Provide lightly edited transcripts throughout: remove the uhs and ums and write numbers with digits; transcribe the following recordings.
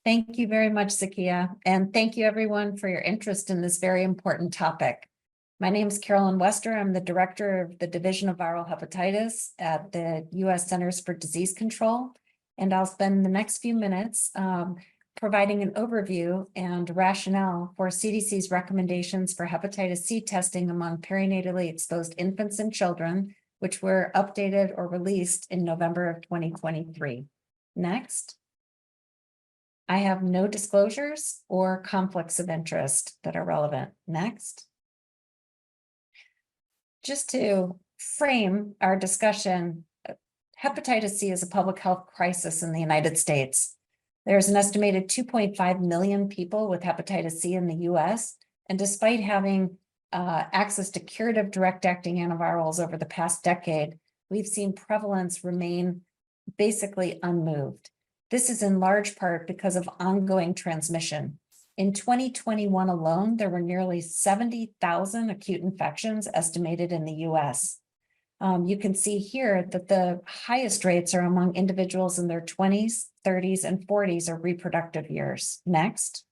Thank you very much, Zakia, and thank you everyone for your interest in this very important topic. My name is Carolyn Wester. I'm the director of the Division of Viral Hepatitis at the U.S. Centers for Disease Control, and I'll spend the next few minutes providing an overview and rationale for CDC's recommendations for hepatitis C testing among perinatally exposed infants and children, which were updated or released in November of 2023. Next. I have no disclosures or conflicts of interest that are relevant. Next. Just to frame our discussion, hepatitis C is a public health crisis in the United States. There's an estimated 2.5 million people with hepatitis C in the US, and despite having access to curative direct-acting antivirals over the past decade, we've seen prevalence remain basically unmoved. This is in large part because of ongoing transmission. In 2021 alone, there were nearly 70,000 acute infections estimated in the US. You can see here that the highest rates are among individuals in their 20s, 30s, and 40s or reproductive years. Next.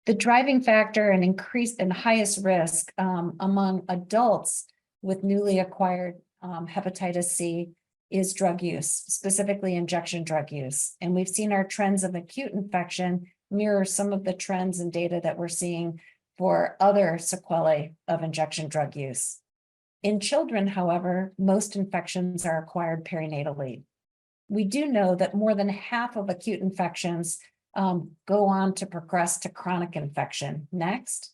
The driving factor and increase in highest risk among adults with newly acquired hepatitis C is drug use, specifically injection drug use. And we've seen our trends of acute infection mirror some of the trends and data that we're seeing for other sequelae of injection drug use. In children, however, most infections are acquired perinatally. We do know that more than half of acute infections go on to progress to chronic infection. Next.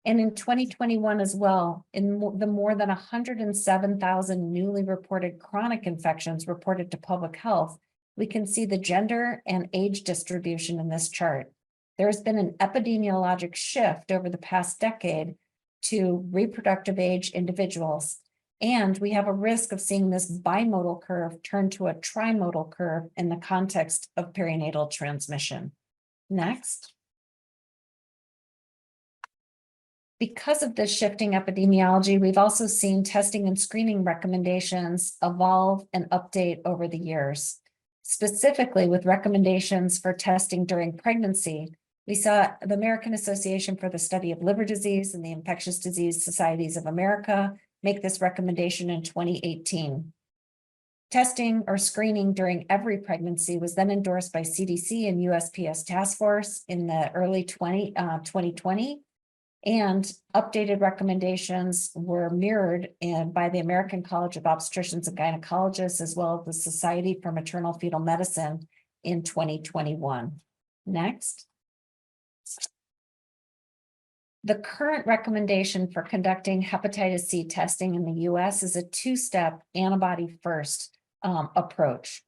And in 2021 as well, in the more than 107,000 newly reported chronic infections reported to public health, we can see the gender and age distribution in this chart. There has been an epidemiologic shift over the past decade to reproductive age individuals, and we have a risk of seeing this bimodal curve turn to a trimodal curve in the context of perinatal transmission. Next. Because of this shifting epidemiology, we've also seen testing and screening recommendations evolve and update over the years. Specifically, with recommendations for testing during pregnancy, we saw the American Association for the Study of Liver Disease and the Infectious Disease Societies of America make this recommendation in 2018. Testing or screening during every pregnancy was then endorsed by CDC and USPS Task Force in the early 2020. And updated recommendations were mirrored by the American College of Obstetricians and Gynecologists, as well as the Society for Maternal Fetal Medicine in 2021. Next. The current recommendation for conducting hepatitis C testing in the US is a two-step antibody first approach.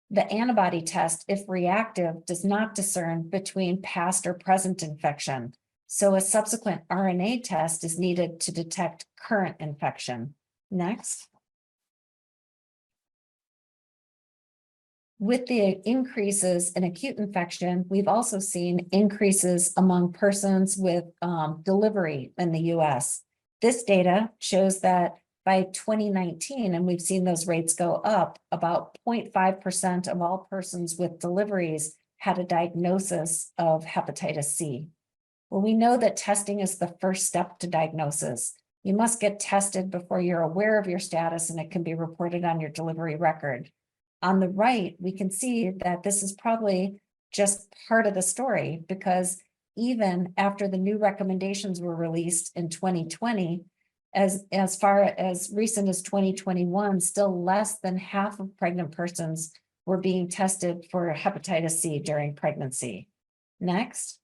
The antibody test, if reactive, does not discern between past or present infection. So a subsequent RNA test is needed to detect current infection. Next. With the increases in acute infection, we've also seen increases among persons with delivery in the US. This data shows that by 2019, and we've seen those rates go up, about 0.5% of all persons with deliveries had a diagnosis of hepatitis C. Well, we know that testing is the first step to diagnosis. You must get tested before you're aware of your status, and it can be reported on your delivery record. On the right, we can see that this is probably just part of the story, because even after the new recommendations were released in 2020, as far as recent as 2021, still less than half of pregnant persons were being tested for hepatitis C during pregnancy. Next.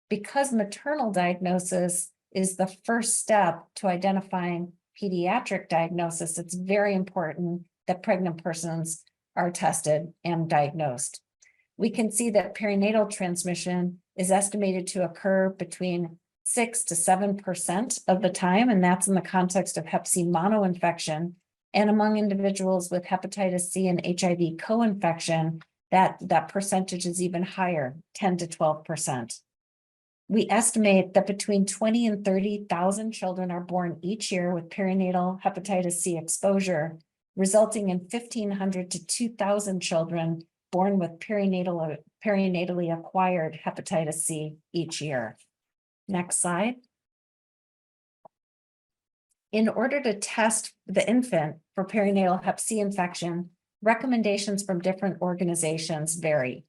Because maternal diagnosis is the first step to identifying pediatric diagnosis, it's very important that pregnant persons are tested and diagnosed. We can see that perinatal transmission is estimated to occur between 6 to 7% of the time, and that's in the context of hep C monoinfection. And among individuals with hepatitis C and HIV co-infection, that percentage is even higher, 10 to 12%. We estimate that between 20 and 30,000 children are born each year with perinatal hepatitis C exposure, resulting in 1,500 to 2,000 children born with perinatally acquired hepatitis C each year. Next slide. In order to test the infant for perinatal hep C infection, recommendations from different organizations vary.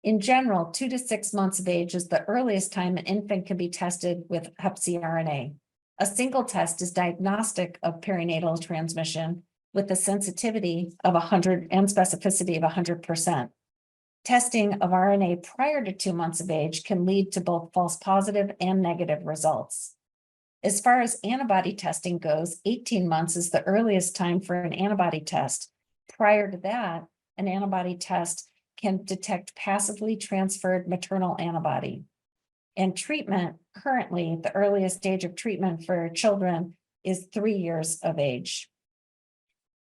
In general, 2 to 6 months of age is the earliest time an infant can be tested with hep C RNA. A single test is diagnostic of perinatal transmission with a sensitivity of 100 and specificity of 100%. Testing of RNA prior to 2 months of age can lead to both false positive and negative results. As far as antibody testing goes, 18 months is the earliest time for an antibody test. Prior to that, an antibody test can detect passively transferred maternal antibody. And treatment, currently, the earliest stage of treatment for children is 3 years of age.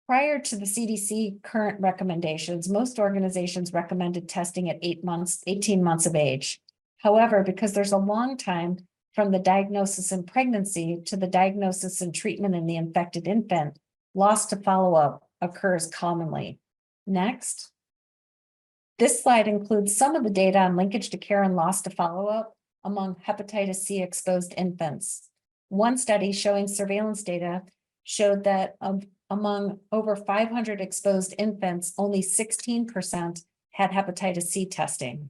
Prior to the CDC current recommendations, most organizations recommended testing at 18 months of age. However, because there's a long time from the diagnosis in pregnancy to the diagnosis and treatment in the infected infant, loss to follow-up occurs commonly. Next. This slide includes some of the data on linkage to care and loss to follow-up among hepatitis C exposed infants. One study showing surveillance data showed that among over 500 exposed infants, only 16% had hepatitis C testing.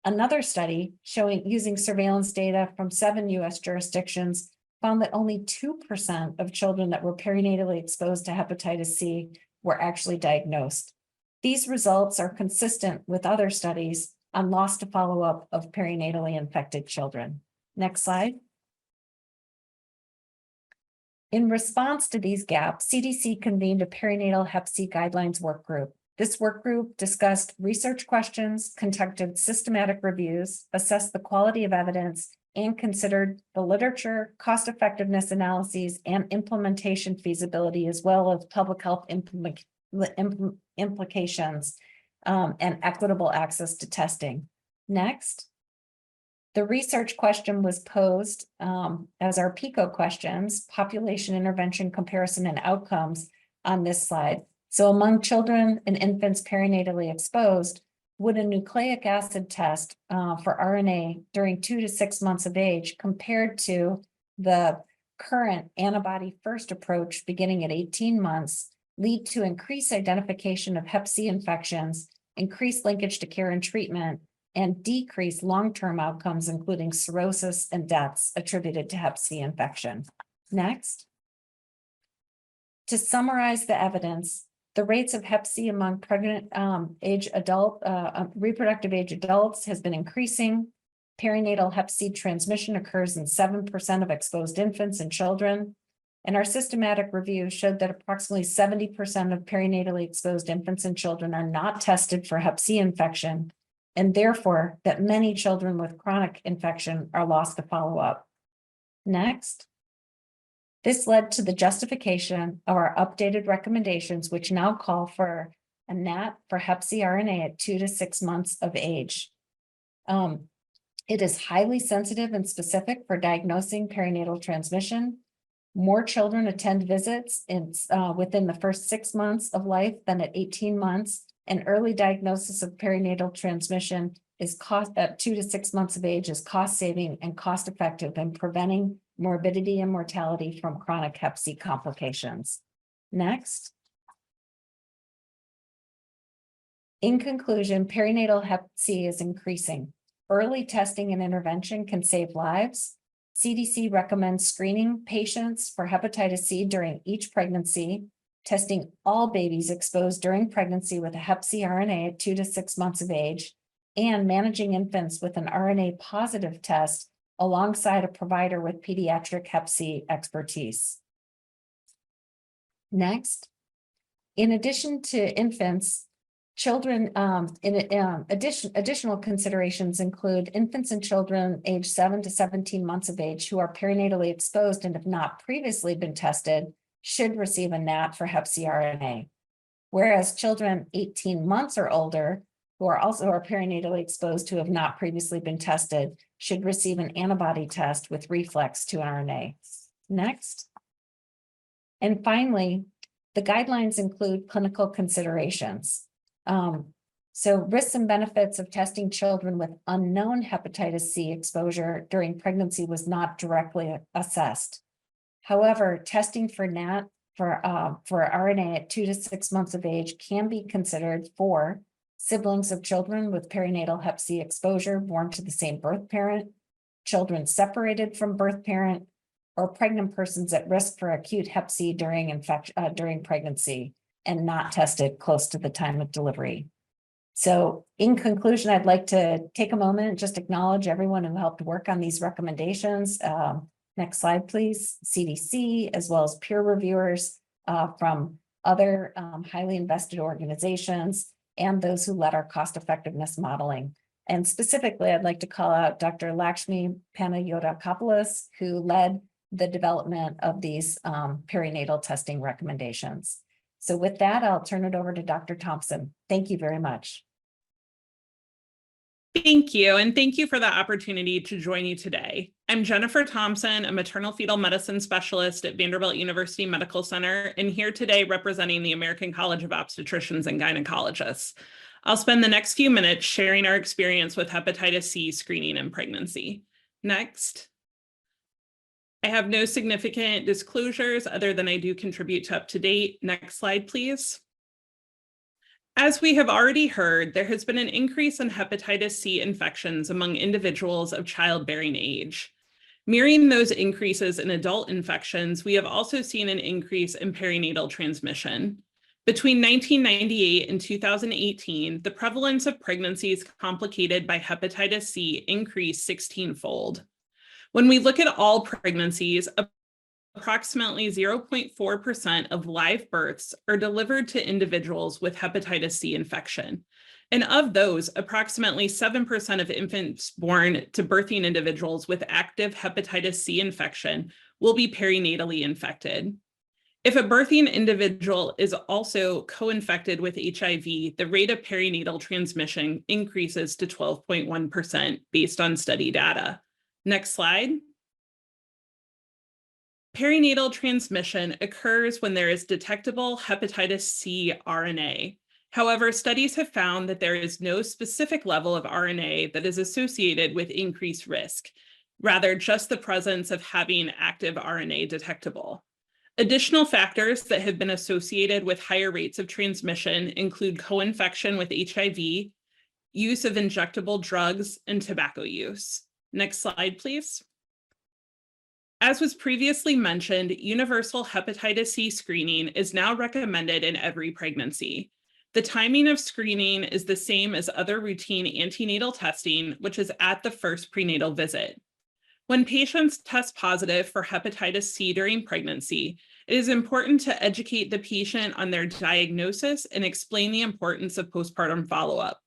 Another study using surveillance data from 7 US jurisdictions found that only 2% of children that were perinatally exposed to hepatitis C were actually diagnosed. These results are consistent with other studies on loss to follow-up of perinatally infected children. Next slide. In response to these gaps, CDC convened a perinatal hep C guidelines work group. This work group discussed research questions, conducted systematic reviews, assessed the quality of evidence, and considered the literature, cost-effectiveness analyses, and implementation feasibility, as well as public health implications and equitable access to testing. Next. The research question was posed as our PICO questions, population intervention comparison and outcomes on this slide. So among children and infants perinatally exposed, would a nucleic acid test for RNA during 2 to 6 months of age compared to the current antibody first approach beginning at 18 months lead to increased identification of hep C infections, increased linkage to care and treatment, and decreased long-term outcomes, including cirrhosis and deaths attributed to hep C infection? Next. To summarize the evidence, the rates of hep C among pregnant reproductive age adults has been increasing. Perinatal hep C transmission occurs in 7% of exposed infants and children. And our systematic review showed that approximately 70% of perinatally exposed infants and children are not tested for hep C infection, and therefore that many children with chronic infection are lost to follow-up. Next. This led to the justification of our updated recommendations, which now call for a NAT for hep C RNA at 2 to 6 months of age. It is highly sensitive and specific for diagnosing perinatal transmission. More children attend visits within the first 6 months of life than at 18 months, and early diagnosis of perinatal transmission is at 2 to 6 months of age is cost-saving and cost-effective in preventing morbidity and mortality from chronic hep C complications. Next. In conclusion, perinatal hep C is increasing. Early testing and intervention can save lives. CDC recommends screening patients for hepatitis C during each pregnancy, testing all babies exposed during pregnancy with a hep C RNA at 2 to 6 months of age, and managing infants with an RNA positive test alongside a provider with pediatric hep C expertise. Next, in addition to infants, children, additional considerations include infants and children aged 7 to 17 months of age who are perinatally exposed and have not previously been tested should receive a NAT for hep C RNA, whereas children 18 months or older who are perinatally exposed who have not previously been tested should receive an antibody test with reflex to RNA. Next. And finally, the guidelines include clinical considerations. So risks and benefits of testing children with unknown hepatitis C exposure during pregnancy was not directly assessed. However, testing for RNA at 2 to 6 months of age can be considered for siblings of children with perinatal hep C exposure born to the same birth parent, children separated from birth parent, or pregnant persons at risk for acute hep C during pregnancy and not tested close to the time of delivery. So in conclusion, I'd like to take a moment and just acknowledge everyone who helped work on these recommendations. Next slide, please. CDC, as well as peer reviewers from other highly invested organizations and those who led our cost effectiveness modeling. And specifically, I'd like to call out Dr. Lakshmi Panayotopoulos, who led the development of these perinatal testing recommendations. So with that, I'll turn it over to Dr. Thompson. Thank you very much. Thank you, and thank you for the opportunity to join you today. I'm Jennifer Thompson, a maternal fetal medicine specialist at Vanderbilt University Medical Center, and here today representing the American College of Obstetricians and Gynecologists. I'll spend the next few minutes sharing our experience with hepatitis C screening in pregnancy. Next. I have no significant disclosures other than I do contribute to UpToDate. Next slide, please. As we have already heard, there has been an increase in hepatitis C infections among individuals of childbearing age. Mirroring those increases in adult infections, we have also seen an increase in perinatal transmission. Between 1998 and 2018, the prevalence of pregnancies complicated by hepatitis C increased 16-fold. When we look at all pregnancies, approximately 0.4% of live births are delivered to individuals with hepatitis C infection. And of those, approximately 7% of infants born to birthing individuals with active hepatitis C infection will be perinatally infected. If a birthing individual is also co-infected with HIV, the rate of perinatal transmission increases to 12.1% based on study data. Next slide. Perinatal transmission occurs when there is detectable hepatitis C RNA. However, studies have found that there is no specific level of RNA that is associated with increased risk, rather just the presence of having active RNA detectable. Additional factors that have been associated with higher rates of transmission include co-infection with HIV, use of injectable drugs, and tobacco use. Next slide, please. As was previously mentioned, universal hepatitis C screening is now recommended in every pregnancy. The timing of screening is the same as other routine antenatal testing, which is at the first prenatal visit. When patients test positive for hepatitis C during pregnancy, it is important to educate the patient on their diagnosis and explain the importance of postpartum follow-up.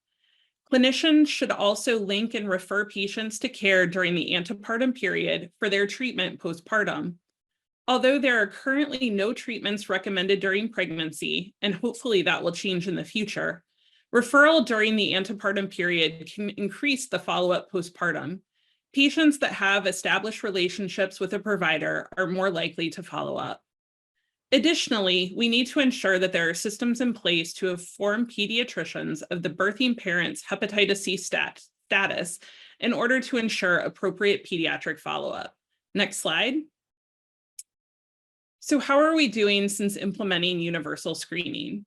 Clinicians should also link and refer patients to care during the antepartum period for their treatment postpartum. Although there are currently no treatments recommended during pregnancy, and hopefully that will change in the future, referral during the antepartum period can increase the follow-up postpartum. Patients that have established relationships with a provider are more likely to follow up. Additionally, we need to ensure that there are systems in place to inform pediatricians of the birthing parent's hepatitis C status in order to ensure appropriate pediatric follow-up. Next slide. So how are we doing since implementing universal screening?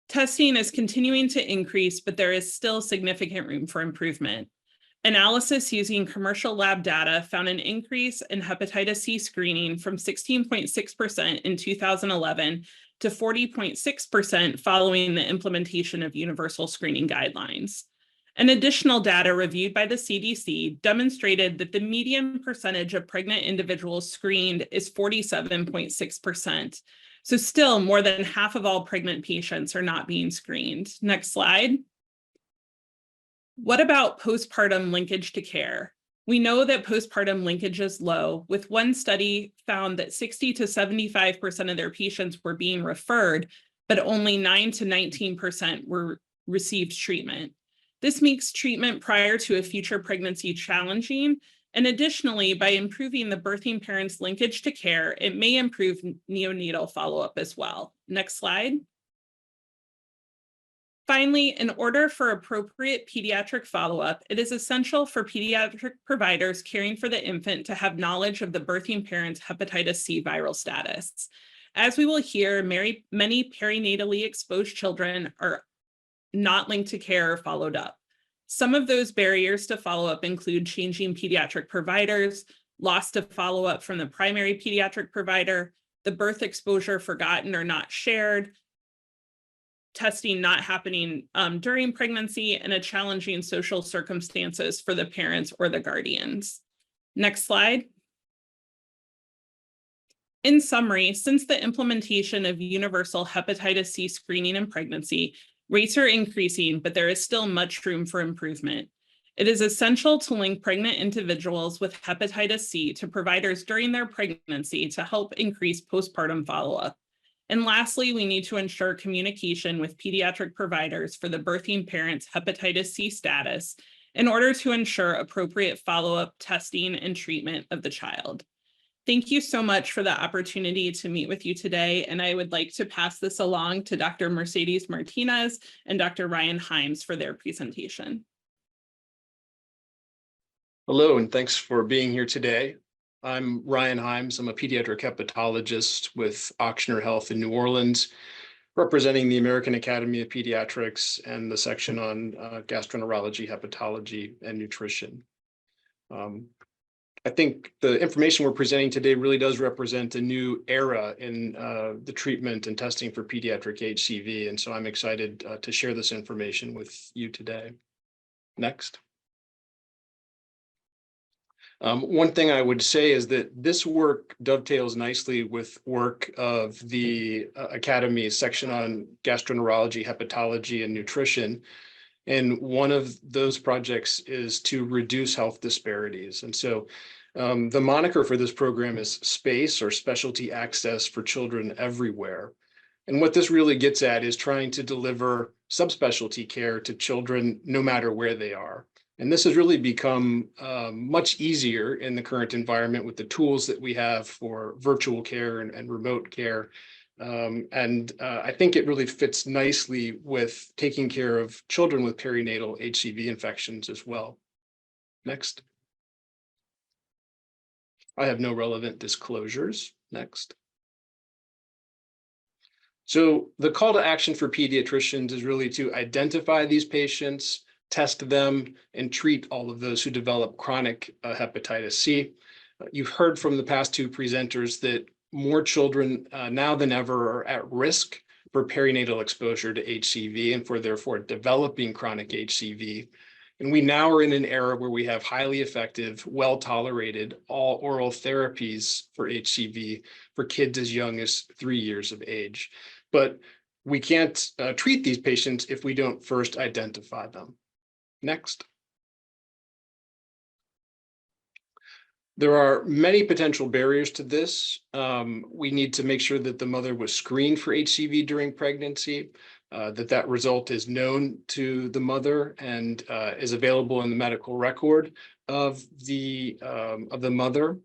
Testing is continuing to increase, but there is still significant room for improvement. Analysis using commercial lab data found an increase in hepatitis C screening from 16.6% in 2011 to 40.6% following the implementation of universal screening guidelines. And additional data reviewed by the CDC demonstrated that the median percentage of pregnant individuals screened is 47.6%. So still more than half of all pregnant patients are not being screened. Next slide. What about postpartum linkage to care? We know that postpartum linkage is low, with one study found that 60 to 75% of their patients were being referred, but only 9 to 19% received treatment. This makes treatment prior to a future pregnancy challenging, and additionally, by improving the birthing parent's linkage to care, it may improve neonatal follow-up as well. Next slide. Finally, in order for appropriate pediatric follow-up, it is essential for pediatric providers caring for the infant to have knowledge of the birthing parent's hepatitis C viral status. As we will hear, many perinatally exposed children are not linked to care or followed up. Some of those barriers to follow-up include changing pediatric providers, loss to follow-up from the primary pediatric provider, the birth exposure forgotten or not shared, testing not happening during pregnancy, and a challenging social circumstances for the parents or the guardians. Next slide. In summary, since the implementation of universal hepatitis C screening in pregnancy, rates are increasing, but there is still much room for improvement. It is essential to link pregnant individuals with hepatitis C to providers during their pregnancy to help increase postpartum follow-up. And lastly, we need to ensure communication with pediatric providers for the birthing parent's hepatitis C status in order to ensure appropriate follow-up testing and treatment of the child. Thank you so much for the opportunity to meet with you today, and I would like to pass this along to Dr. Mercedes Martinez and Dr. Ryan Himes for their presentation. Hello, and thanks for being here today. I'm Ryan Himes. I'm a pediatric hepatologist with Ochsner Health in New Orleans, representing the American Academy of Pediatrics and the section on gastroenterology, hepatology, and nutrition. I think the information we're presenting today really does represent a new era in the treatment and testing for pediatric HCV, and so I'm excited to share this information with you today. Next. One thing I would say is that this work dovetails nicely with work of the Academy's section on gastroenterology, hepatology, and nutrition. And one of those projects is to reduce health disparities. And so the moniker for this program is SPACE, or Specialty Access for Children Everywhere. And what this really gets at is trying to deliver subspecialty care to children no matter where they are. And this has really become much easier in the current environment with the tools that we have for virtual care and remote care. I think it really fits nicely with taking care of children with perinatal HCV infections as well. Next. I have no relevant disclosures. Next. So the call to action for pediatricians is really to identify these patients, test them, and treat all of those who develop chronic hepatitis C. You've heard from the past two presenters that more children now than ever are at risk for perinatal exposure to HCV and for therefore developing chronic HCV. And we now are in an era where we have highly effective, well-tolerated all oral therapies for HCV for kids as young as 3 years of age. But we can't treat these patients if we don't first identify them. Next. There are many potential barriers to this. We need to make sure that the mother was screened for HCV during pregnancy, that result is known to the mother and is available in the medical record of the mother.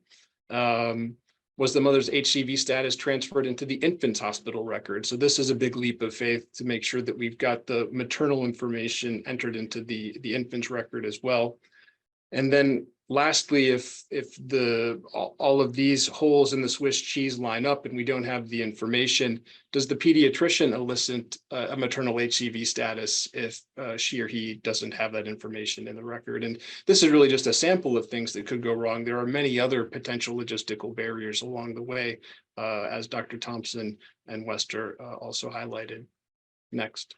Was the mother's HCV status transferred into the infant's hospital record? So this is a big leap of faith to make sure that we've got the maternal information entered into the infant's record as well. And then lastly, if all of these holes in the Swiss cheese line up and we don't have the information, does the pediatrician elicit a maternal HCV status if she or he doesn't have that information in the record? And this is really just a sample of things that could go wrong. There are many other potential logistical barriers along the way, as Dr. Thompson and Wester also highlighted. Next.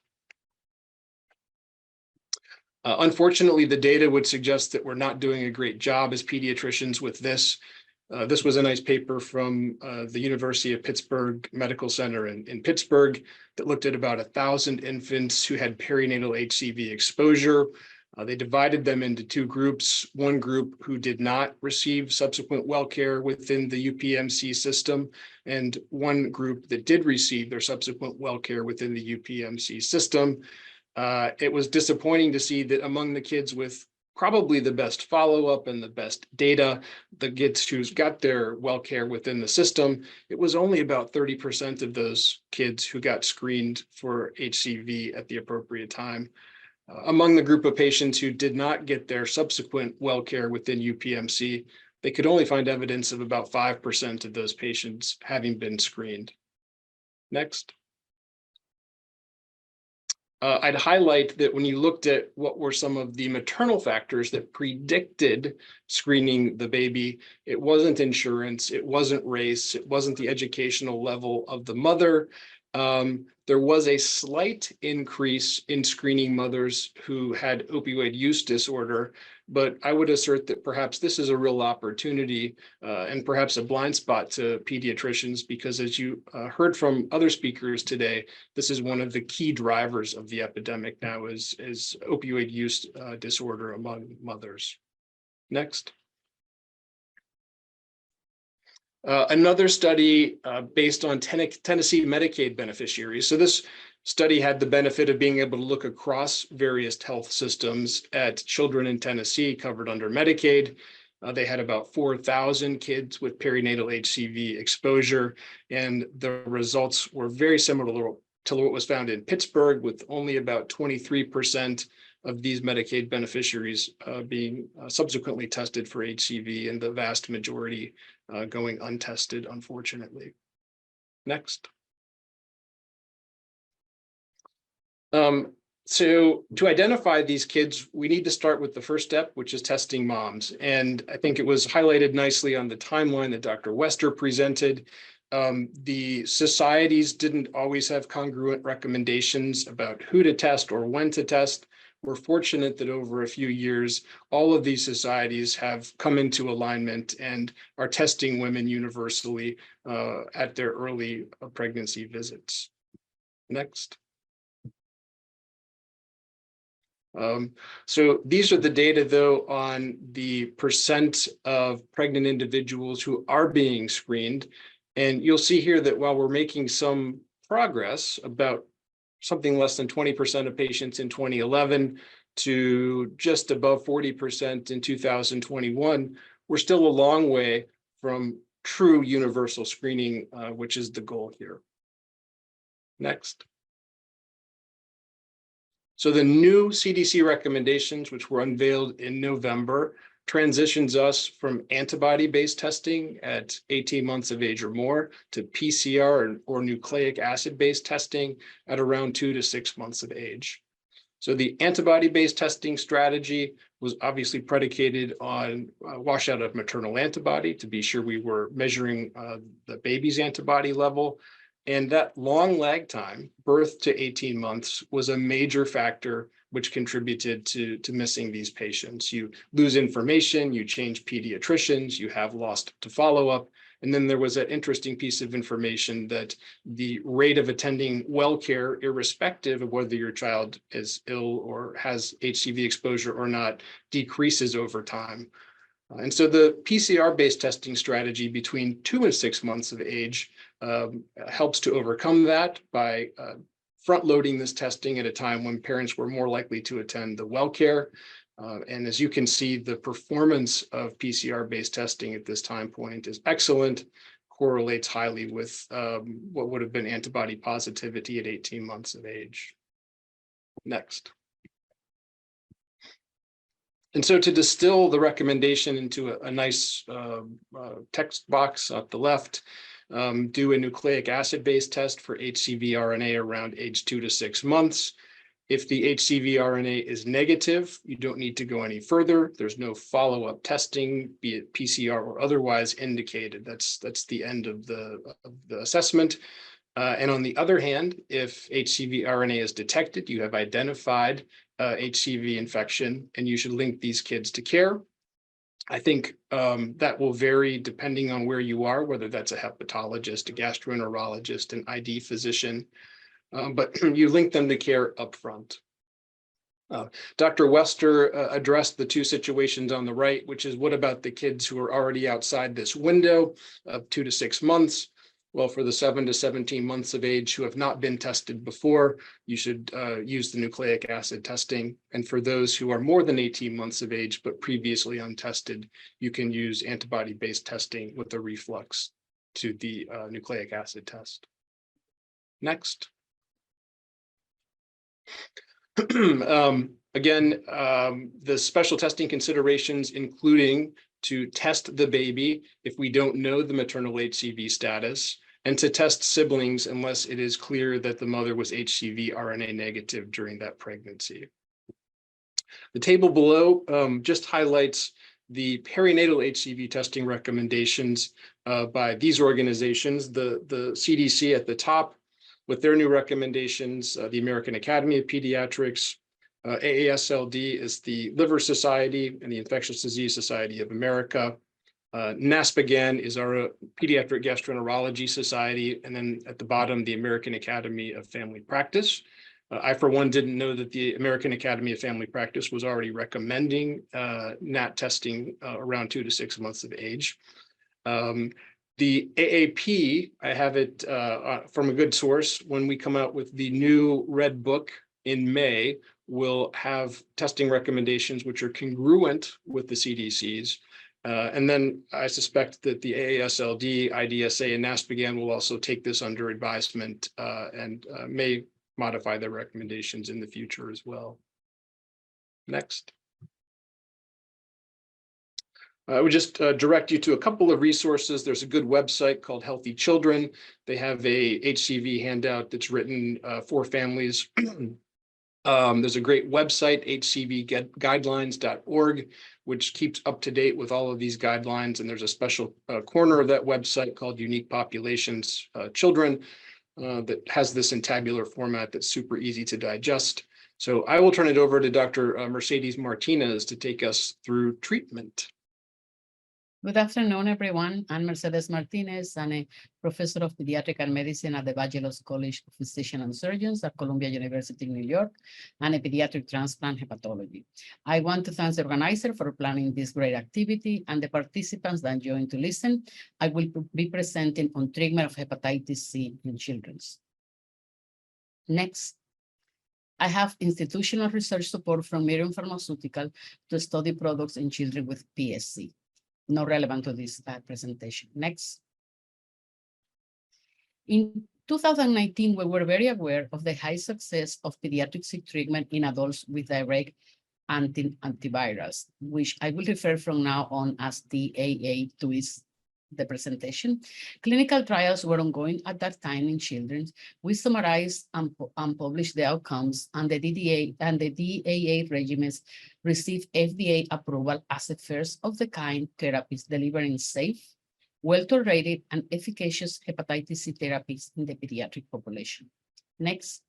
Unfortunately, the data would suggest that we're not doing a great job as pediatricians with this. This was a nice paper from the University of Pittsburgh Medical Center in Pittsburgh that looked at about 1,000 infants who had perinatal HCV exposure. They divided them into two groups, one group who did not receive subsequent well care within the UPMC system, and one group that did receive their subsequent well care within the UPMC system. It was disappointing to see that among the kids with probably the best follow-up and the best data, the kids who got their well care within the system, it was only about 30% of those kids who got screened for HCV at the appropriate time. Among the group of patients who did not get their subsequent well care within UPMC, they could only find evidence of about 5% of those patients having been screened. Next. I'd highlight that when you looked at what were some of the maternal factors that predicted screening the baby, it wasn't insurance, it wasn't race, it wasn't the educational level of the mother. There was a slight increase in screening mothers who had opioid use disorder, but I would assert that perhaps this is a real opportunity and perhaps a blind spot to pediatricians, because as you heard from other speakers today, this is one of the key drivers of the epidemic now is opioid use disorder among mothers. Next. Another study based on Tennessee Medicaid beneficiaries. So this study had the benefit of being able to look across various health systems at children in Tennessee covered under Medicaid. They had about 4,000 kids with perinatal HCV exposure, and the results were very similar to what was found in Pittsburgh, with only about 23% of these Medicaid beneficiaries being subsequently tested for HCV, and the vast majority going untested, unfortunately. Next. So to identify these kids, we need to start with the first step, which is testing moms. And I think it was highlighted nicely on the timeline that Dr. Wester presented. The societies didn't always have congruent recommendations about who to test or when to test. We're fortunate that over a few years, all of these societies have come into alignment and are testing women universally at their early pregnancy visits. Next. So these are the data, though, on the percent of pregnant individuals who are being screened. And you'll see here that while we're making some progress, about something less than 20% of patients in 2011 to just above 40% in 2021, we're still a long way from true universal screening, which is the goal here. Next. So the new CDC recommendations, which were unveiled in November, transitions us from antibody-based testing at 18 months of age or more to PCR or nucleic acid-based testing at around 2 to 6 months of age. So the antibody-based testing strategy was obviously predicated on washout of maternal antibody to be sure we were measuring the baby's antibody level. And that long lag time, birth to 18 months, was a major factor which contributed to missing these patients. You lose information, you change pediatricians, you have lost to follow-up. And then there was that interesting piece of information that the rate of attending well care, irrespective of whether your child is ill or has HCV exposure or not, decreases over time. And so the PCR-based testing strategy between 2 and 6 months of age helps to overcome that by front-loading this testing at a time when parents were more likely to attend the well care. And as you can see, the performance of PCR-based testing at this time point is excellent, correlates highly with what would have been antibody positivity at 18 months of age. Next. And so to distill the recommendation into a nice text box at the left, do a nucleic acid-based test for HCV RNA around age 2 to 6 months. If the HCV RNA is negative, you don't need to go any further. There's no follow-up testing, be it PCR or otherwise indicated. That's the end of the assessment. And on the other hand, if HCV RNA is detected, you have identified HCV infection, and you should link these kids to care. I think that will vary depending on where you are, whether that's a hepatologist, a gastroenterologist, an ID physician, but you link them to care upfront. Dr. Wester addressed the two situations on the right, which is what about the kids who are already outside this window of 2 to 6 months? Well, for the 7 to 17 months of age who have not been tested before, you should use the nucleic acid testing. And for those who are more than 18 months of age, but previously untested, you can use antibody-based testing with a reflex to the nucleic acid test. Next. Again, the special testing considerations, including to test the baby if we don't know the maternal HCV status, and to test siblings unless it is clear that the mother was HCV RNA negative during that pregnancy. The table below just highlights the perinatal HCV testing recommendations by these organizations, the CDC at the top with their new recommendations, the American Academy of Pediatrics, AASLD is the Liver Society and the Infectious Disease Society of America. NASPGHAN is our Pediatric Gastroenterology Society, and then at the bottom, the American Academy of Family Practice. I, for one, didn't know that the American Academy of Family Practice was already recommending NAT testing around 2 to 6 months of age. The AAP, I have it from a good source. When we come out with the new Red Book in May, we'll have testing recommendations which are congruent with the CDC's. And then I suspect that the AASLD, IDSA, and NASPGHAN will also take this under advisement and may modify their recommendations in the future as well. Next. I would just direct you to a couple of resources. There's a good website called Healthy Children. They have a HCV handout that's written for families. There's a great website, hcvguidelines.org, which keeps up to date with all of these guidelines. And there's a special corner of that website called Unique Populations Children that has this in tabular format that's super easy to digest. So I will turn it over to Dr. Mercedes Martinez to take us through treatment. Good afternoon, everyone. I'm Mercedes Martinez. I'm a professor of pediatric and medicine at the Vagelos College of Physicians and Surgeons at Columbia University in New York, and a pediatric transplant hepatology. I want to thank the organizer for planning this great activity and the participants that joined to listen. I will be presenting on treatment of hepatitis C in children. Next. I have institutional research support from Miriam Pharmaceutical to study products in children with PSC. Not relevant to this presentation. Next. In 2019, we were very aware of the high success of pediatric sick treatment in adults with direct antivirals, which I will refer from now on as DAA to the presentation. Clinical trials were ongoing at that time in children. We summarized and published the outcomes, and the DAA regimens received FDA approval as the first of the kind therapies delivering safe, well-tolerated, and efficacious hepatitis C therapies in the pediatric population. Next.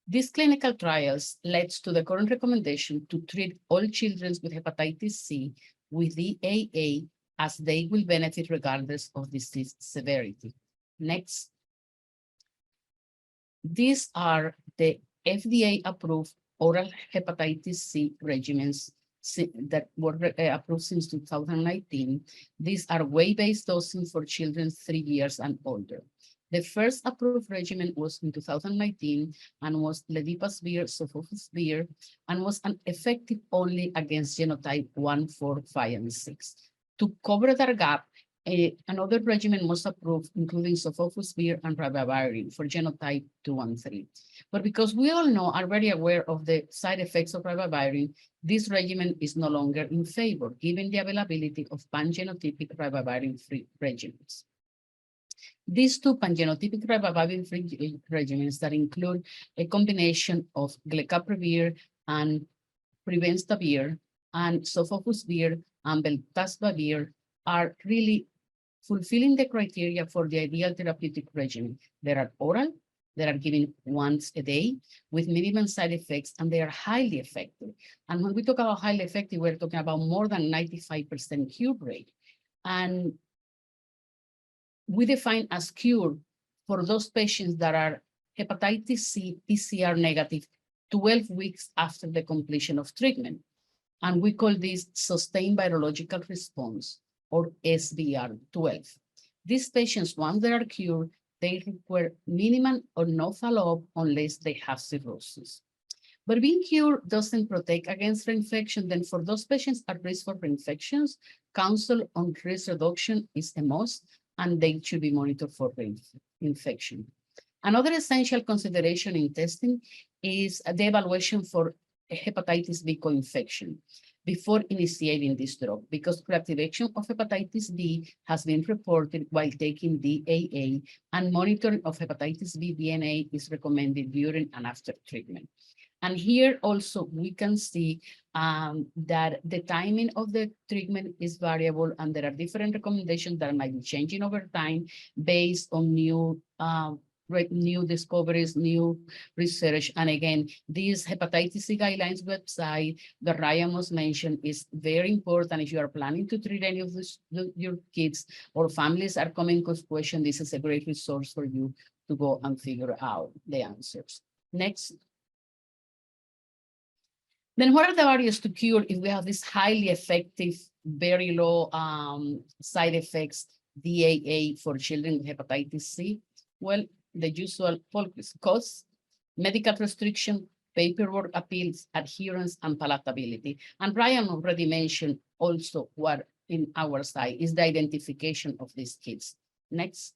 These clinical trials led to the current recommendation to treat all children with hepatitis C with DAA, as they will benefit regardless of disease severity. Next. These are the FDA-approved oral hepatitis C regimens that were approved since 2019. These are weight-based dosing for children 3 years and older. The first approved regimen was in 2019 and was ledipasvir, sofosbuvir, and was effective only against genotype 1, 4, 5, and 6. To cover that gap, another regimen was approved, including sofosbuvir and ribavirin for genotype 2 and 3. But because we all are very aware of the side effects of ribavirin, this regimen is no longer in favor, given the availability of pangenotypic ribavirin-free regimens. These two pangenotypic ribavirin-free regimens that include a combination of glecaprevir and preventavir and sofosbuvir and veltasvavir are really fulfilling the criteria for the ideal therapeutic regimen. They are oral, they are given once a day with minimum side effects, and they are highly effective. And when we talk about highly effective, we're talking about more than 95% cure rate. And we define as cure for those patients that are hepatitis C PCR negative 12 weeks after the completion of treatment. And we call this sustained virological response, or SVR12. These patients, once they are cured, they require minimal or no follow-up unless they have cirrhosis. But being cured doesn't protect against reinfection. Then for those patients at risk for reinfections, counsel on risk reduction is a must, and they should be monitored for reinfection. Another essential consideration in testing is the evaluation for hepatitis B co-infection before initiating this drug, because reactivation of hepatitis B has been reported while taking DAA, and monitoring of hepatitis B DNA is recommended during and after treatment. And here also we can see that the timing of the treatment is variable, and there are different recommendations that might be changing over time based on new discoveries, new research. And again, this hepatitis C guidelines website that Ryan was mentioned is very important. If you are planning to treat any of your kids or families are coming with question, this is a great resource for you to go and figure out the answers. Next. Then what are the barriers to cure if we have this highly effective, very low side effects, DAA for children with hepatitis C? Well, the usual focus: cost, medical restriction, paperwork appeals, adherence, and palatability. And Ryan already mentioned also what in our side is the identification of these kids. Next.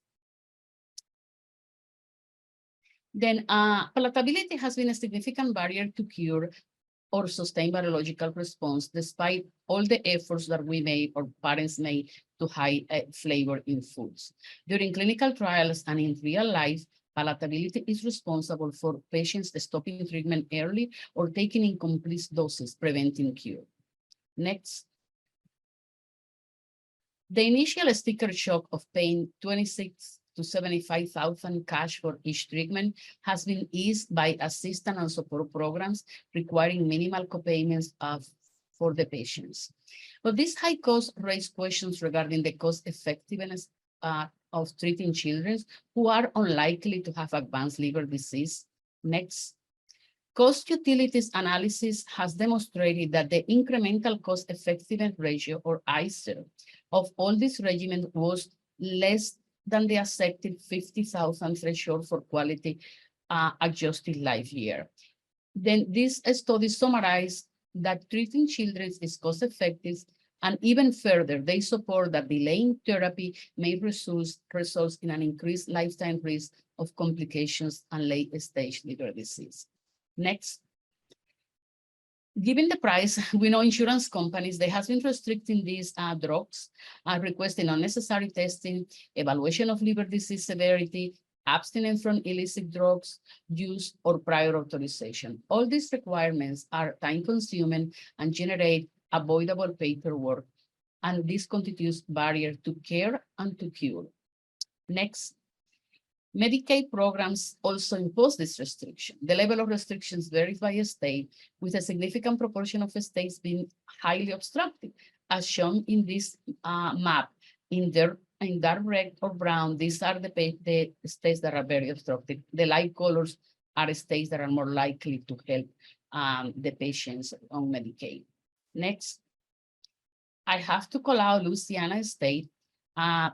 Then palatability has been a significant barrier to cure or sustain virological response, despite all the efforts that we made or parents made to hide flavor in foods. During clinical trials and in real life, palatability is responsible for patients stopping treatment early or taking incomplete doses, preventing cure. Next. The initial sticker shock of paying $26,000 to $75,000 cash for each treatment has been eased by assistance and support programs requiring minimal copayments for the patients. But this high cost raised questions regarding the cost effectiveness of treating children who are unlikely to have advanced liver disease. Next. Cost utilities analysis has demonstrated that the incremental cost effectiveness ratio, or ICER, of all these regimens was less than the accepted 50,000 threshold for quality adjusted life year. Then this study summarized that treating children is cost effective, and even further, they support that delaying therapy may result in an increased lifetime risk of complications and late stage liver disease. Next. Given the price, we know insurance companies, they have been restricting these drugs, requesting unnecessary testing, evaluation of liver disease severity, abstinence from illicit drugs use, or prior authorization. All these requirements are time-consuming and generate avoidable paperwork, and this constitutes barrier to care and to cure. Next. Medicaid programs also impose this restriction. The level of restrictions varies by state, with a significant proportion of states being highly obstructive, as shown in this map. In dark red or brown, these are the states that are very obstructive. The light colors are states that are more likely to help the patients on Medicaid. Next. I have to call out Louisiana State.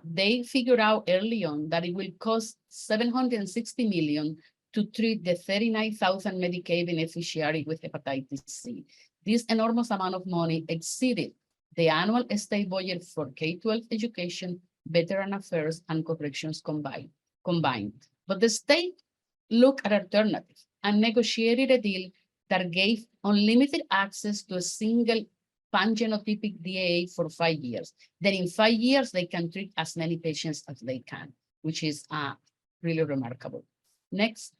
They figured out early on that it will cost $760 million to treat the 39,000 Medicaid beneficiaries with hepatitis C. This enormous amount of money exceeded the annual state budget for K-12 education, veteran affairs, and corrections combined. But the state looked at alternatives and negotiated a deal that gave unlimited access to a single pan-genotypic DAA for 5 years. Then in 5 years, they can treat as many patients as they can, which is really remarkable. Next.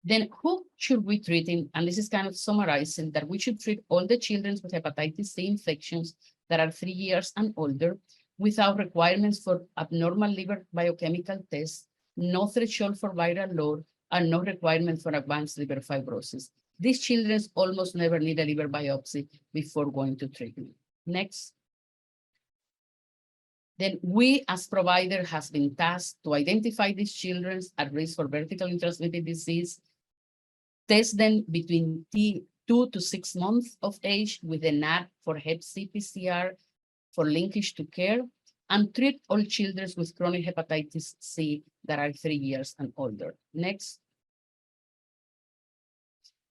Then who should we treat in? And this is kind of summarizing that we should treat all the children with hepatitis C infections that are 3 years and older without requirements for abnormal liver biochemical tests, no threshold for viral load, and no requirement for advanced liver fibrosis. These children almost never need a liver biopsy before going to treatment. Next. Then we as provider has been tasked to identify these children at risk for vertically transmitted disease, test them between 2 to 6 months of age with a NAT for Hep C PCR for linkage to care, and treat all children with chronic hepatitis C that are 3 years and older. Next.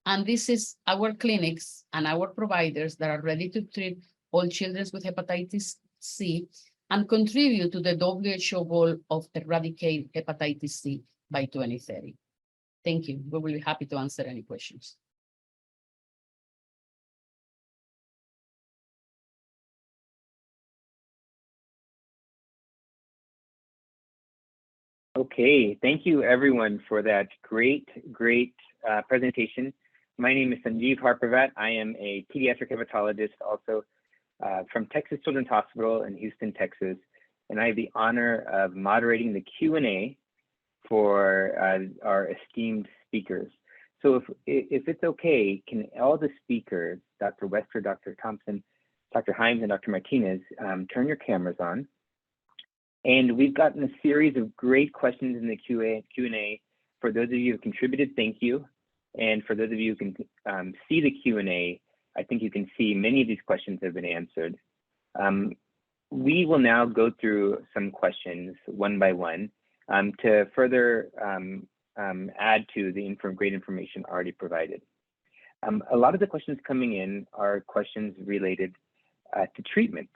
And this is our clinics and our providers that are ready to treat all children with hepatitis C and contribute to the WHO goal of eradicate hepatitis C by 2030. Thank you. We will be happy to answer any questions. Okay, thank you everyone for that great presentation. My name is Sanjeev Harpavat. I am a pediatric hepatologist, also from Texas Children's Hospital in Houston, Texas, and I have the honor of moderating the Q&A for our esteemed speakers. So if it's okay, can all the speakers, Dr. Wester, Dr. Thompson, Dr. Himes, and Dr. Martinez, turn your cameras on? And we've gotten a series of great questions in the Q&A. For those of you who contributed, thank you. And for those of you who can see the Q&A, I think you can see many of these questions have been answered. We will now go through some questions one by one to further add to the great information already provided. A lot of the questions coming in are questions related to treatment.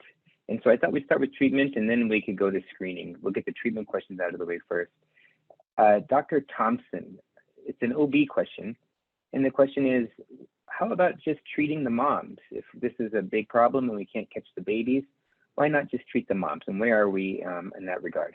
And so I thought we'd start with treatment and then we could go to screening. We'll get the treatment questions out of the way first. Dr. Thompson, it's an OB question. And the question is, how about just treating the moms? If this is a big problem and we can't catch the babies, why not just treat the moms? And where are we in that regard?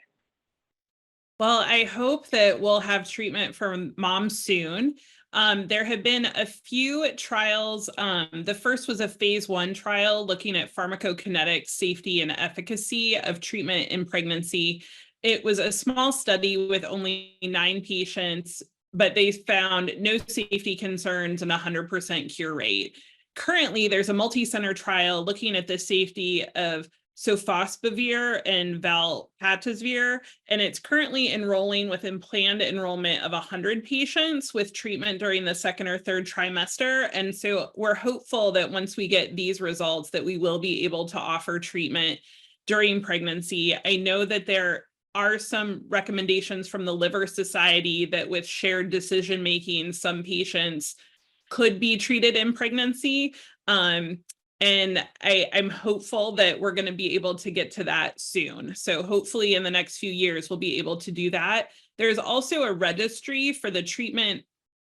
Well, I hope that we'll have treatment for moms soon. There have been a few trials. The first was a phase 1 trial looking at pharmacokinetics, safety, and efficacy of treatment in pregnancy. It was a small study with only 9 patients, but they found no safety concerns and 100% cure rate. Currently, there's a multi-center trial looking at the safety of sofosbuvir and valpatisvir, and it's currently enrolling within planned enrollment of 100 patients with treatment during the 2nd or 3rd trimester. And so we're hopeful that once we get these results that we will be able to offer treatment during pregnancy. I know that there are some recommendations from the Liver Society that with shared decision-making, some patients could be treated in pregnancy. And I'm hopeful that we're going to be able to get to that soon. So hopefully in the next few years, we'll be able to do that. There's also a registry for the treatment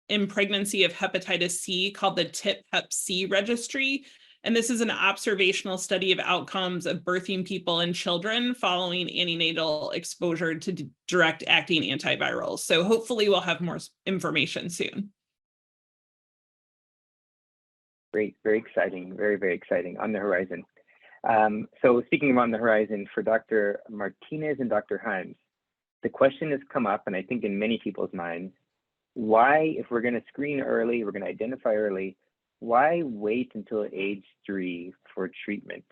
in pregnancy of hepatitis C called the TIP-HEP-C registry. And this is an observational study of outcomes of birthing people and children following antenatal exposure to direct-acting antivirals. So hopefully we'll have more information soon. Great, very exciting, very exciting on the horizon. So speaking of on the horizon, for Dr. Martinez and Dr. Himes, the question has come up, and I think in many people's minds, why, if we're going to screen early, we're going to identify early, why wait until age 3 for treatment?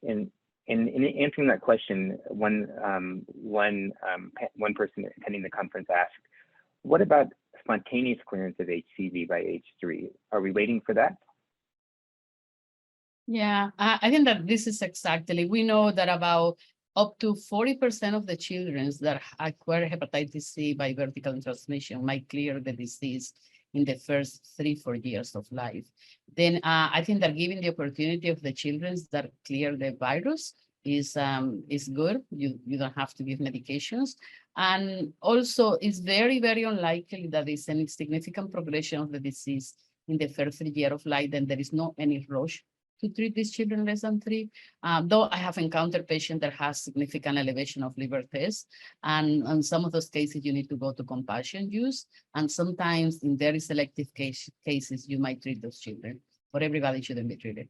And in answering that question, one person attending the conference asked, what about spontaneous clearance of HCV by age 3? Are we waiting for that? Yeah, I think that this is exactly, we know that about up to 40% of the children that acquire hepatitis C by vertical transmission might clear the disease in the first 3-4 years of life. Then I think that giving the opportunity of the children that clear the virus is good. You don't have to give medications. And also it's very unlikely that there's any significant progression of the disease in the first 3 years of life, and there is no any rush to treat these children less than 3. Though I have encountered patients that has significant elevation of liver tests, and in some of those cases you need to go to compassion use, and sometimes in very selective cases you might treat those children, but everybody shouldn't be treated.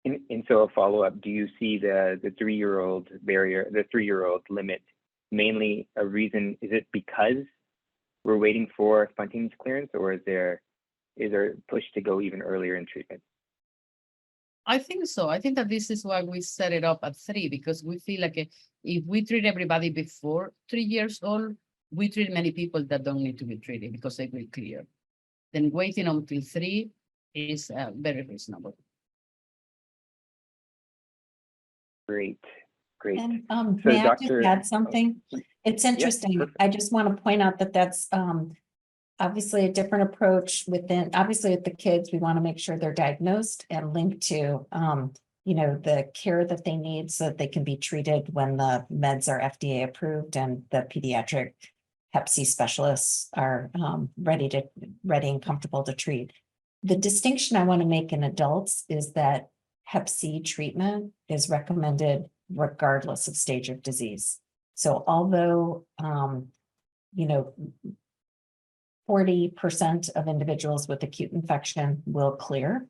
And so a follow-up, do you see the 3-year-old barrier, the 3-year-old limit, mainly a reason, is it because we're waiting for spontaneous clearance, or is there a push to go even earlier in treatment? I think so. I think that this is why we set it up at 3, because we feel like if we treat everybody before 3 years old, we treat many people that don't need to be treated because they will clear. Then waiting until 3 is very reasonable. Great, great. And So may I just Dr. add something? It's interesting. perfect. I just want to point out that that's obviously a different approach within, obviously with the kids, we want to make sure they're diagnosed and linked to you know, the care that they need so that they can be treated when the meds are FDA approved and the pediatric Hep C specialists are ready and comfortable to treat. The distinction I want to make in adults is that Hep C treatment is recommended regardless of stage of disease. So although, you know, 40% of individuals with acute infection will clear,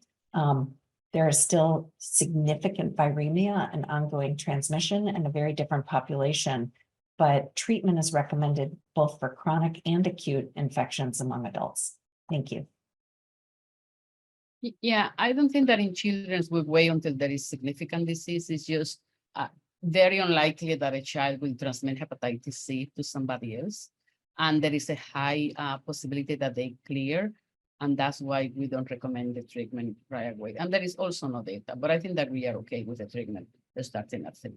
there is still significant viremia and ongoing transmission in a very different population, but treatment is recommended both for chronic and acute infections among adults. Thank you. Yeah, I don't think that in children we wait until there is significant disease. It's just very unlikely that a child will transmit hepatitis C to somebody else. And there is a high possibility that they clear. And that's why we don't recommend the treatment right away. And there is also no data, but I think that we are okay with the treatment starting at 3.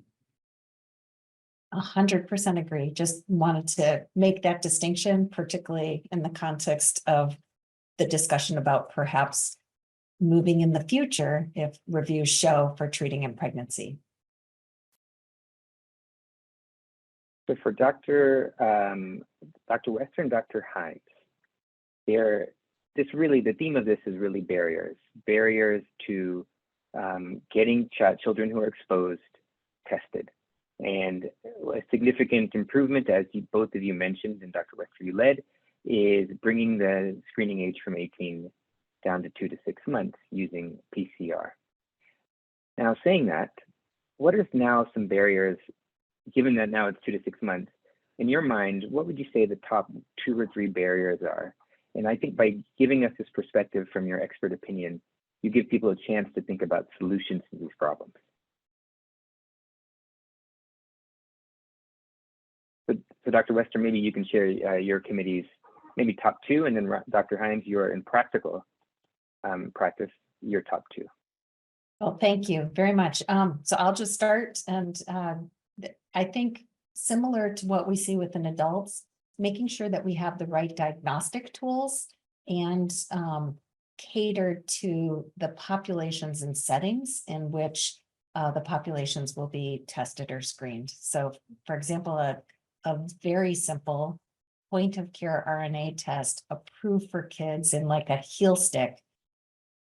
100% agree. Just wanted to make that distinction, particularly in the context of the discussion about perhaps moving in the future if reviews show for treating in pregnancy. So for Dr. Wester and Dr. Hines, the theme of this is really barriers to getting children who are exposed tested. And a significant improvement, as both of you mentioned and Dr. Wester you led, is bringing the screening age from 18 down to 2 to 6 months using PCR. Now, saying that, what are now some barriers, given that now it's 2 to 6 months, in your mind, what would you say the top 2 or 3 barriers are? And I think by giving us this perspective from your expert opinion, you give people a chance to think about solutions to these problems. So Dr. Wester, maybe you can share your committee's maybe top 2, and then Dr. Hines, you're in practical practice, your top 2. Well, thank you very much. So I'll just start. And I think similar to what we see within adults, making sure that we have the right diagnostic tools and cater to the populations and settings in which the populations will be tested or screened. So for example, a very simple point of care RNA test approved for kids in like a heel stick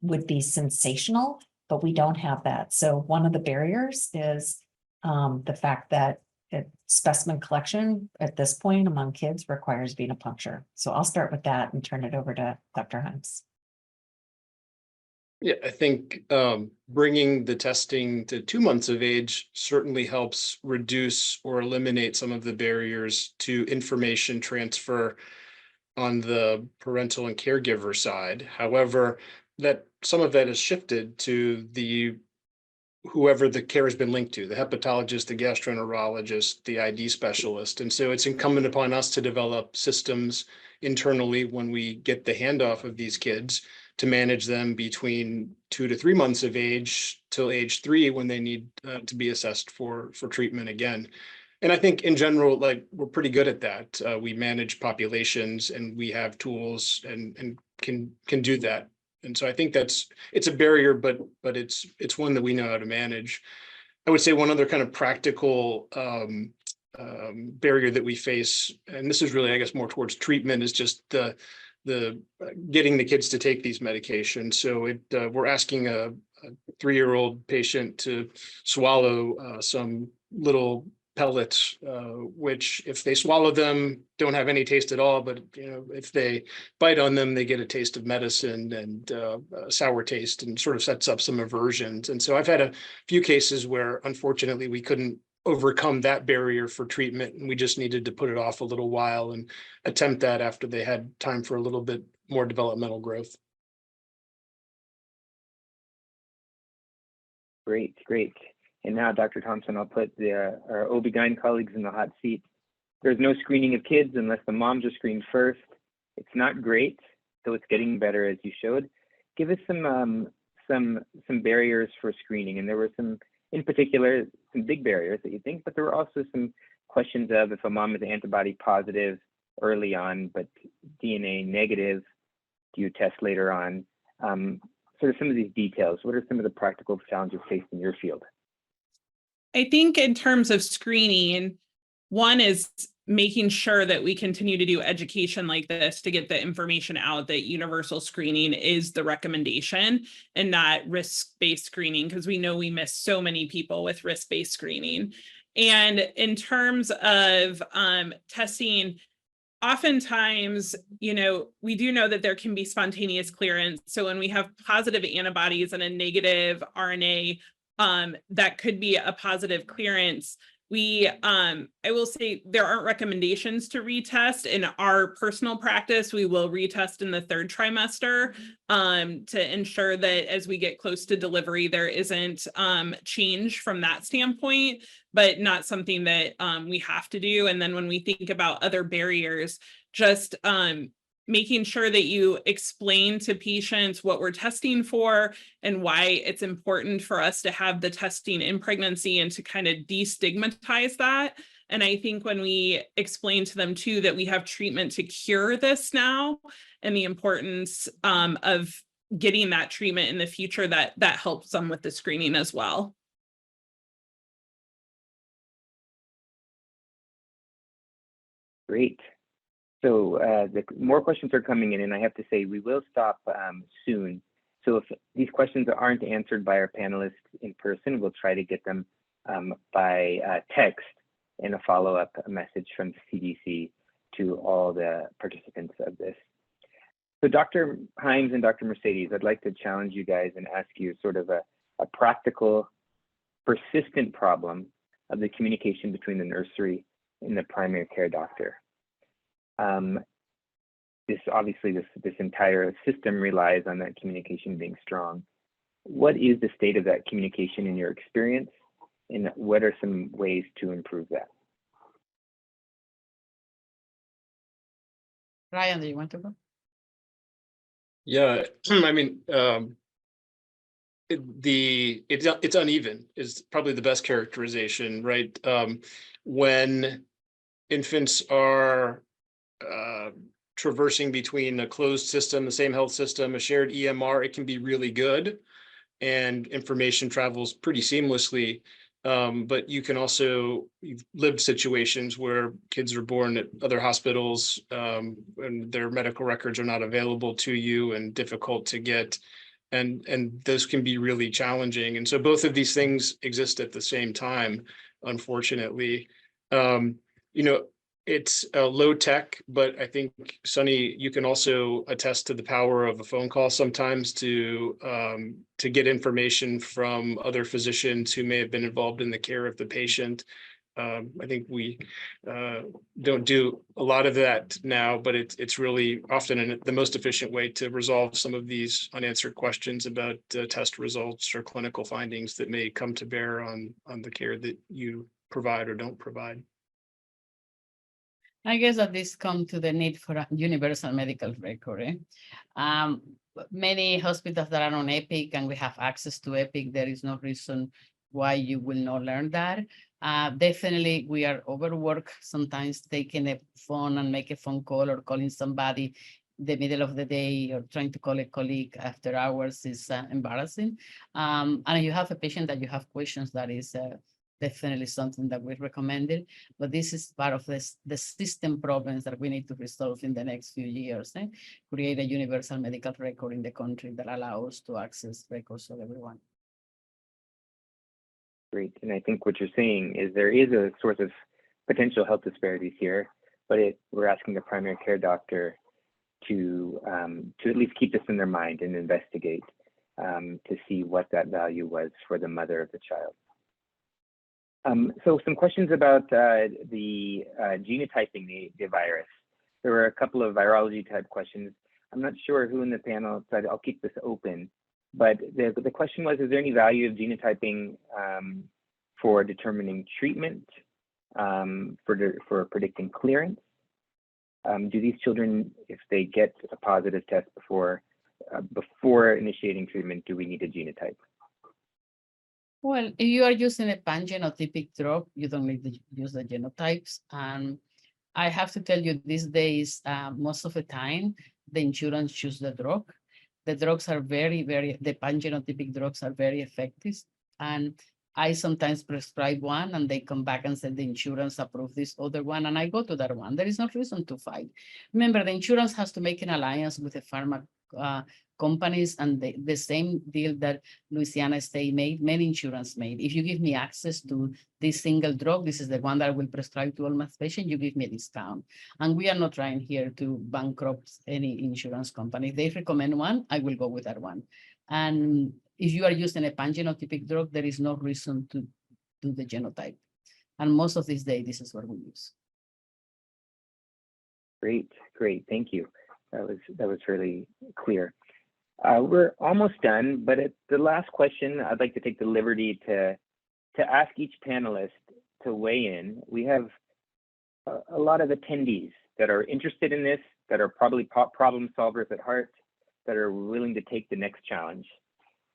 would be sensational, but we don't have that. So one of the barriers is the fact that specimen collection at this point among kids requires venipuncture. So I'll start with that and turn it over to Dr. Hines. Yeah, I think bringing the testing to 2 months of age certainly helps reduce or eliminate some of the barriers to information transfer on the parental and caregiver side. However, that some of that is shifted to whoever the care has been linked to, the hepatologist, the gastroenterologist, the ID specialist. And so it's incumbent upon us to develop systems internally when we get the handoff of these kids to manage them between 2 to 3 months of age till age 3 when they need to be assessed for treatment again. And I think in general, like we're pretty good at that. We manage populations and we have tools and can do that. And so I think it's a barrier, but it's one that we know how to manage. I would say one other kind of practical barrier that we face, and this is really, I guess, more towards treatment, is just the getting the kids to take these medications. So we're asking a 3-year-old patient to swallow some little pellets, which if they swallow them, don't have any taste at all. But if they bite on them, they get a taste of medicine and sour taste, and sort of sets up some aversions. And so I've had a few cases where, unfortunately, we couldn't overcome that barrier for treatment, and we just needed to put it off a little while and attempt that after they had time for a little bit more developmental growth. Great. And now, Dr. Thompson, I'll put our OB-GYN colleagues in the hot seat. There's no screening of kids unless the moms are screened first. It's not great, so it's getting better, as you showed. Give us some barriers for screening. And there were some in particular, some big barriers that you think, but there were also some questions of if a mom is antibody positive early on, but DNA negative, do you test later on? Sort of some of these details. What are some of the practical challenges faced in your field? I think in terms of screening, one is making sure that we continue to do education like this to get the information out that universal screening is the recommendation and not risk-based screening, because we know we miss so many people with risk-based screening. And in terms of testing, oftentimes, we do know that there can be spontaneous clearance. So when we have positive antibodies and a negative RNA, that could be a positive clearance. I will say there aren't recommendations to retest. In our personal practice, we will retest in the 3rd trimester to ensure that as we get close to delivery, there isn't change from that standpoint, but not something that we have to do. And then when we think about other barriers, just making sure that you explain to patients what we're testing for and why it's important for us to have the testing in pregnancy and to kind of destigmatize that. And I think when we explain to them too that we have treatment to cure this now and the importance of getting that treatment in the future, that helps them with the screening as well. Great. So the more questions are coming in, and I have to say we will stop soon. So if these questions aren't answered by our panelists in person, we'll try to get them by text in a follow-up message from the CDC to all the participants of this. So Dr. Himes and Dr. Mercedes, I'd like to challenge you guys and ask you sort of a practical, persistent problem of the communication between the nursery and the primary care doctor. This entire system relies on that communication being strong. What is the state of that communication in your experience, and what are some ways to improve that? Ryan, do you want to go? Yeah, I mean, it's uneven is probably the best characterization, right? When infants are traversing between a closed system, the same health system, a shared EMR, it can be really good and information travels pretty seamlessly. But you can also, you've lived situations where kids are born at other hospitals and their medical records are not available to you and difficult to get. And those can be really challenging. And so both of these things exist at the same time, unfortunately. It's low tech, but I think, Sunny, you can also attest to the power of a phone call sometimes to get information from other physicians who may have been involved in the care of the patient. I think we don't do a lot of that now, but it's really often the most efficient way to resolve some of these unanswered questions about test results or clinical findings that may come to bear on the care that you provide or don't provide. I guess that this comes to the need for a universal medical record. Many hospitals that are on Epic and we have access to Epic, there is no reason why you will not learn that. Definitely, we are overworked. Sometimes taking a phone and make a phone call or calling somebody the middle of the day or trying to call a colleague after hours is embarrassing. And you have a patient that you have questions, that is definitely something that we recommended, but this is part of the system problems that we need to resolve in the next few years. Create a universal medical record in the country that allows to access records of everyone. Great, and I think what you're saying is there is a source of potential health disparities here, but we're asking the primary care doctor to at least keep this in their mind and investigate to see what that value was for the mother of the child. So some questions about the genotyping the virus. There were a couple of virology type questions. I'm not sure who in the panel, so I'll keep this open. But the question was, is there any value of genotyping for determining treatment, for predicting clearance? Do these children, if they get a positive test before initiating treatment, do we need a genotype? Well, if you are using a pan-genotypic drug, you don't need to use the genotypes. And I have to tell you, these days, most of the time, the insurance choose the drug. The drugs are the pan-genotypic drugs are very effective. And I sometimes prescribe one and they come back and say the insurance approved this other one, and I go to that one. There is no reason to fight. Remember, the insurance has to make an alliance with the pharma companies, and the same deal that Louisiana State made, many insurance made. If you give me access to this single drug, this is the one that I will prescribe to all my patients, you give me a discount. And we are not trying here to bankrupt any insurance company. If they recommend one, I will go with that one. And if you are using a pan-genotypic drug, there is no reason to do the genotype. And most of these days, this is what we use. Great, great, thank you. That was really clear. We're almost done, but at the last question, I'd like to take the liberty to ask each panelist to weigh in. We have a lot of attendees that are interested in this, that are probably problem solvers at heart, that are willing to take the next challenge.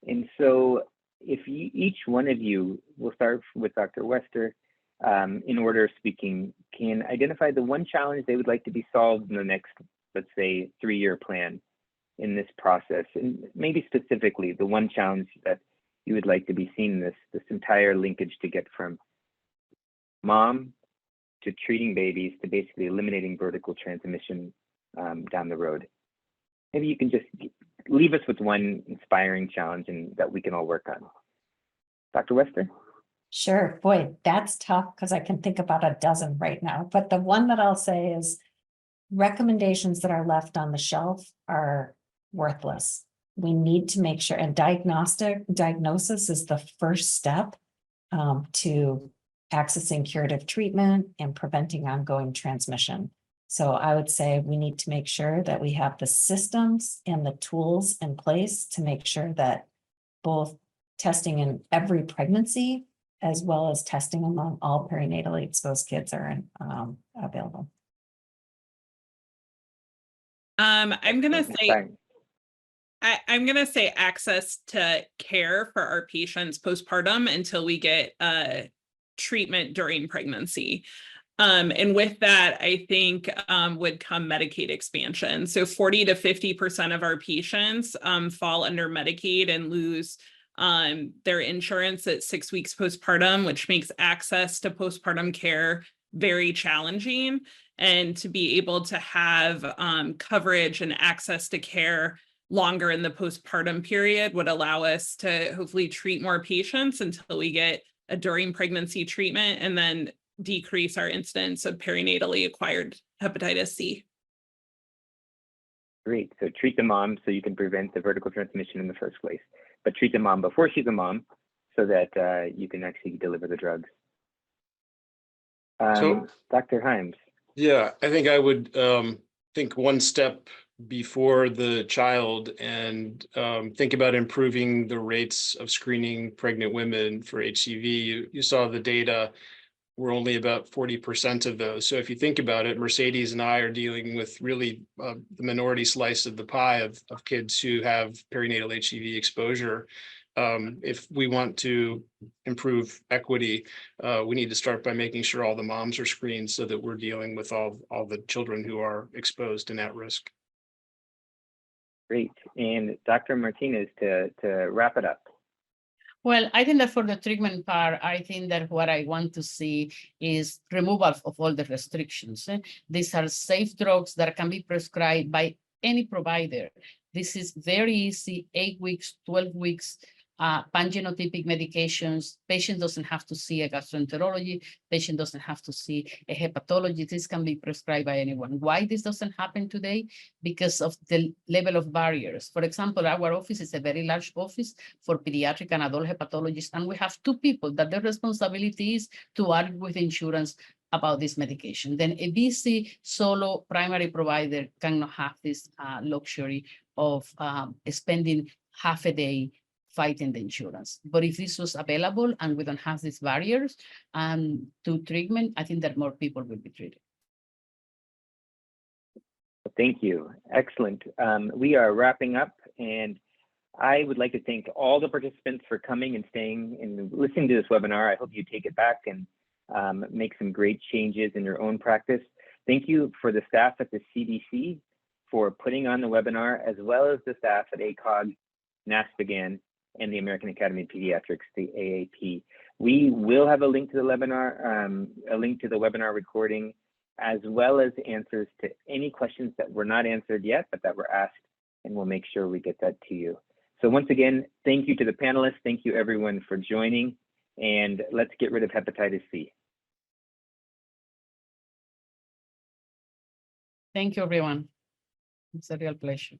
And so if each one of you, we'll start with Dr. Wester, in order of speaking, can identify the one challenge they would like to be solved in the next, let's say, 3-year plan in this process, and maybe specifically the one challenge that you would like to be seen in this entire linkage to get from mom to treating babies to basically eliminating vertical transmission down the road. Maybe you can just leave us with one inspiring challenge and that we can all work on. Dr. Wester? Sure, boy, that's tough because I can think about a dozen right now, but the one that I'll say is recommendations that are left on the shelf are worthless. We need to make sure, and diagnosis is the first step to accessing curative treatment and preventing ongoing transmission. So I would say we need to make sure that we have the systems and the tools in place to make sure that both testing in every pregnancy as well as testing among all perinatally exposed kids are available. I'm gonna say access to care for our patients postpartum until we get treatment during pregnancy. And with that, I think would come Medicaid expansion. So 40 to 50% of our patients fall under Medicaid and lose their insurance at 6 weeks postpartum, which makes access to postpartum care very challenging. And to be able to have coverage and access to care longer in the postpartum period would allow us to hopefully treat more patients until we get a during pregnancy treatment and then decrease our incidence of perinatally acquired hepatitis C. Great. So treat the mom so you can prevent the vertical transmission in the first place, but treat the mom before she's a mom so that you can actually deliver the drugs. So, Dr. Himes. Yeah, I think I would think one step before the child and think about improving the rates of screening pregnant women for HCV. You saw the data. We're only about 40% of those. So if you think about it, Mercedes and I are dealing with really the minority slice of the pie of kids who have perinatal HCV exposure. If we want to improve equity, we need to start by making sure all the moms are screened so that we're dealing with all the children who are exposed and at risk. Great. And Dr. Martinez, to wrap it up. Well, I think that for the treatment part, I think that what I want to see is removal of all the restrictions. These are safe drugs that can be prescribed by any provider. This is very easy, 8 weeks, 12 weeks, pan-genotypic medications. Patient doesn't have to see a gastroenterology. Patient doesn't have to see a hepatologist. This can be prescribed by anyone. Why this doesn't happen today? Because of the level of barriers. For example, our office is a very large office for pediatric and adult hepatologists, and we have 2 people that their responsibility is to argue with insurance about this medication. Then a busy solo primary provider cannot have this luxury of spending half a day fighting the insurance. But if this was available and we don't have these barriers to treatment, I think that more people will be treated. Thank you. Excellent. We are wrapping up, and I would like to thank all the participants for coming and staying and listening to this webinar. I hope you take it back and make some great changes in your own practice. Thank you for the staff at the CDC for putting on the webinar, as well as the staff at ACOG, NASPGHAN, and the American Academy of Pediatrics, the AAP. We will have a link to the webinar, recording, as well as answers to any questions that were not answered yet, but that were asked, and we'll make sure we get that to you. So once again, thank you to the panelists. Thank you everyone for joining, and let's get rid of hepatitis C. Thank you, everyone. It's a real pleasure.